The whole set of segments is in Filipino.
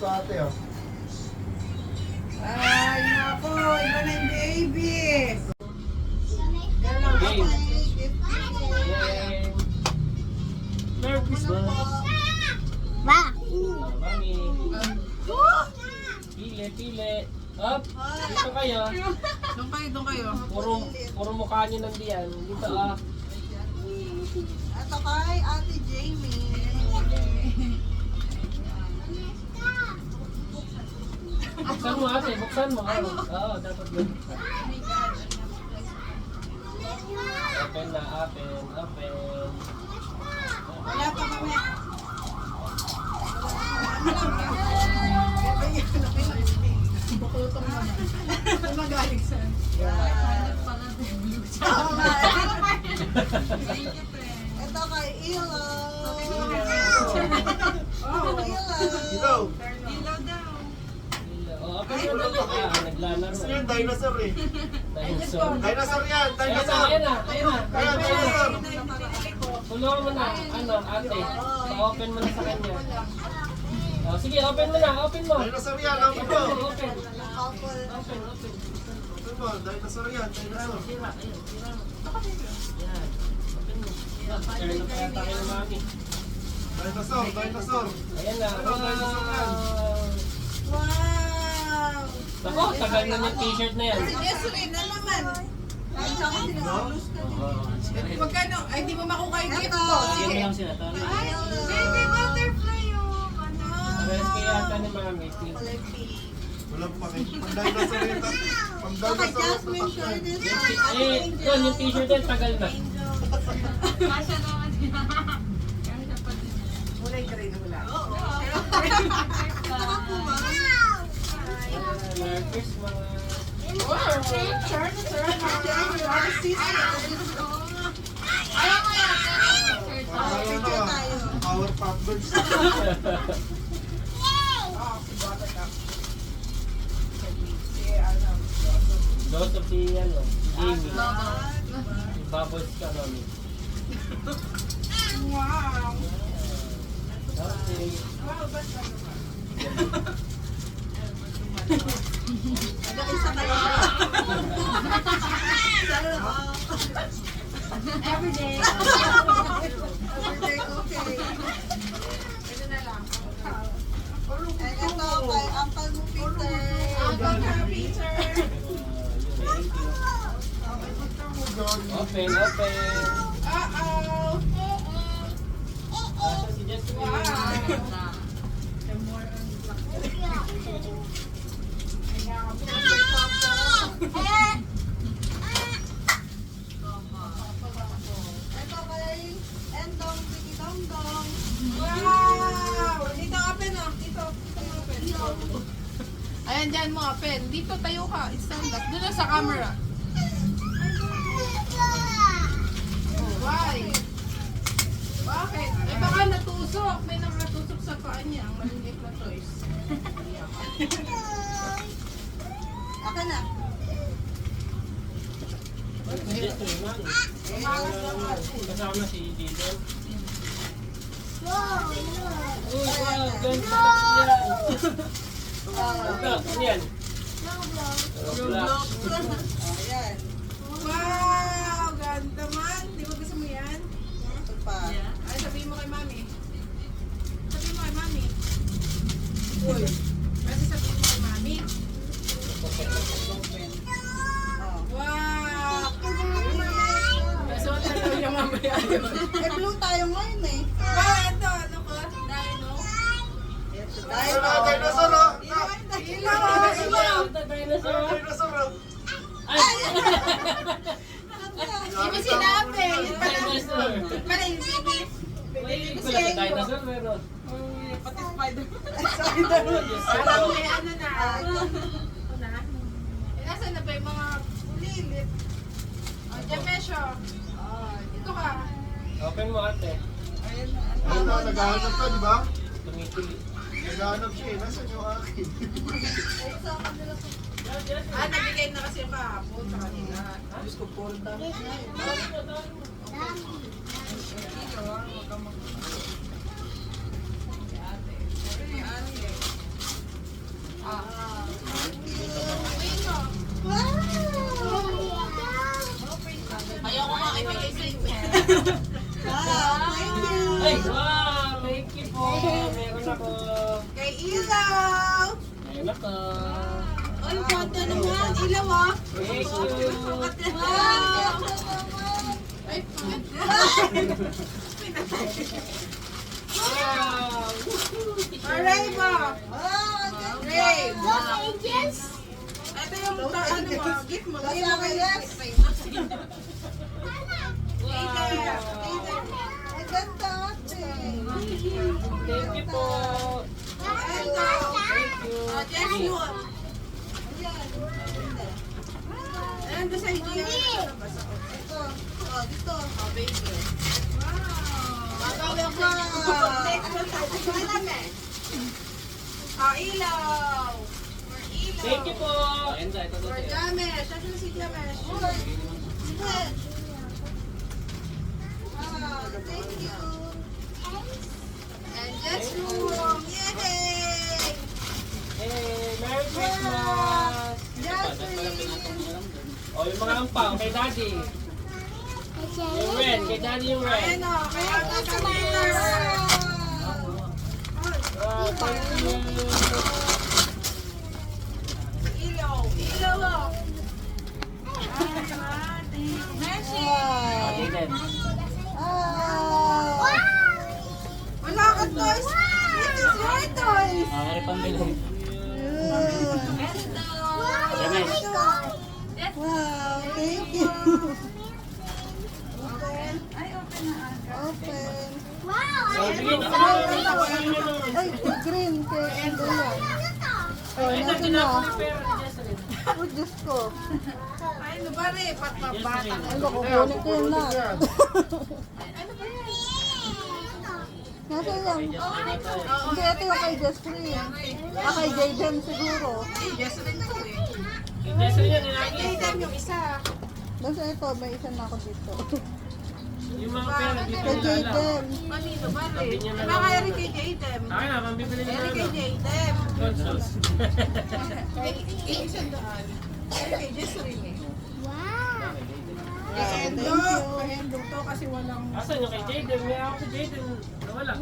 sa ate, oh. Ay, nako, iba na yung baby. Yan lang Okay. ako. Yay! Merry Christmas! Ba? Mami. Pili, pili. Up! Dito kayo. Doon kayo. Puro mukha niyo nandiyan. Dito ah. Ito kay Ate Jamie. Buksan mo ate, buksan mo. Oo, dapat yun. Open na, open. Wala pa kami. Bukutong naman. Ano magaling saan? Ito kay Ilo. Oh, Ilo. Ilo. Ilo daw. Oh, open mo na lang. Naglalaro. Gusto niya yung dinosaur eh. Dinosaur. Dinosaur yan, Ayan dinosaur. na. Ayan, dinosaur. Tulungan mo na. Ano, ate. Pa-open mo na sa kanya. Oh, sige, open mo na. Open mo. Dinosaur yan, ang ito. Open. Couple. Open. Ito mo, dinosaur yan, dinosaur. Sira. Yan. Open mo. Turn na kaya tayo ng mami. Dinosaur. Ayan na. Wow! Ako, tagal na yung t-shirt na yan. Si Jesseline na naman. Ay, tsaka sinulus ka din. Magkano? Ay, di mo makuha yung gift ko. Sige lang sila. Tama. Ay, baby butterfly yung ano. Pares kaya yata ni mami. Kulay pink. Walang pang dinosaur yan. Pang Okay, dinosaur. Jasmine Shorties. Yun, yung t-shirt yan, tagal na. Kasha naman din. Kulay green wala. Oo. Merry Christmas. Wow! Turn. Ayaw ko yan. Picture tayo. Power Pop Girls. Oh, si Buttercup. Si ano. Joseph si ano, si Jamie. Si Bubbles ka mami. Wow! Okay. Wow, ba't Nag-isa kayo. Everyday. Everyday okay. Ito na lang. And ito kay Uncle mo Peter. Uncle ka, Peter. Open. Uh-oh. Asa si Jessica? Ito kay Endong Bigi Dongdong. Wow! Dito open oh. Dito open. Ayan, dyan mo, Pen. Dito tayo ka. Stand up. Doon lang sa camera. Why? Bakit? Eh baka natusok. May nakatusok sa paa niya. Ang maliliit na toys. Aka na. Si Jessica, mami. Kasama si Dito. Uy, wow, ganda yan. Ano yan? Roblox. Ayan. Wow! Ganda man. Di ba gusto mo yan? Ito pa. Ay, sabihin mo kay mami. Sabihin mo kay mami. Uy. Kasi sabihin mo kay mami. Oh. Wow! Nasuot na lang yung mamaya yun. Eh, blue tayo ngayon eh. Wow, ito. Ano ko? Dino. Dahil Dinosaur, oh. Ilaw! Dinosaur. Dinosaur, oh. Di mo sinabi. Yun pala. Dinosaur. Pala yung baby. Wait, pala sa dinosaur meron. Pati spider. Diyos ko. Alam mo ano na. Ano na? Eh, asan na ba yung mga bulilit? O, dyan, Mesho. Dito ka. Open mo ate. Ayun na, naghahanap ka, di ba? Tumipili. Naghahanap siya eh. Nasaan yung akin? Nabigay na kasi yung kahapon sa kanila. Diyos ko, Paul. Ayoko nga ibigay sa inyo. Ay, wow! Thank you po! Meron ako. Kay Ilaw. Meron ako. Ay, bata naman. Ilaw ah. Thank you! Wow. Wow! Aray ba? Aray. Ito yung ano mo, gift mo. Hindi mo kayo. Ang ganda ate. Thank you po! Thank you! Joshua. Ayan, doon sa idea. Ito. Oh, dito. Oh, baby. Wow. Ilaw. Thank you po! For Jamesh. Asan si Jamesh? Thank you. And just room. Yay! Hey! Merry Christmas! O, yung mga ampang kay Daddy. Yung red, kay Daddy yung red. Ayan o. Kaya ito sa mga. Wow, thank you! Ilaw. Ilaw o. Messi. Jaden. Wala ka toys. This is your toys. Meron pang bilhin. James. Wow, thank you. Open. Ay, open na agad. Open. Oh, bigyan ko na. Ay, green kay Andrea. Ay, nandun na ako ni Pera ni Jesselyn. Oh, Diyos ko. Ay, ano ba rin? Patpabata. Jesselyn. Ano, kukunin ko yun na. Yan. Nasa yan? Kay Jesselyn na to eh. Hindi, ito yung kay Jesselyn. Kay Jayden siguro. Kay Jesselyn yan, nilagi. yung isa. Basta ito, may isa na ako dito. Yung mga pera, di pa Kay nila alam. Jayden. Kanino ba Sabi rin? niya na Baka lang. rin kay Jaden. Akin na, mambibili niya Eri kay ano. Jaden. Consoles. Kay isang daan. Eri kay Jesseline eh. Kay Endo. Kay Endo to kasi walang... Asan yung kay Jaden? May ako si Jaden. Nawala.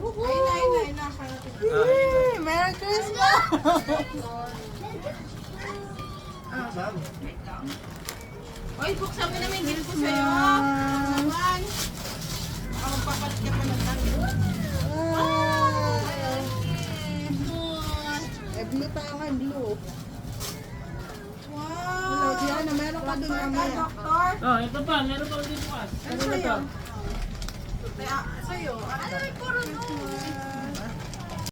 Ay, Merry Christmas! Saan? Oy, buksan mo naman yung gift ko sa'yo. Naman. Ako papalit ka pa ng damit. Blue tayo kay blue. Wow. Diana, meron ka dun mamaya. Doktor. Oh, ito pa. Meron pa ulit bukas. Ano sa'yo? Sa'yo. Ano, puro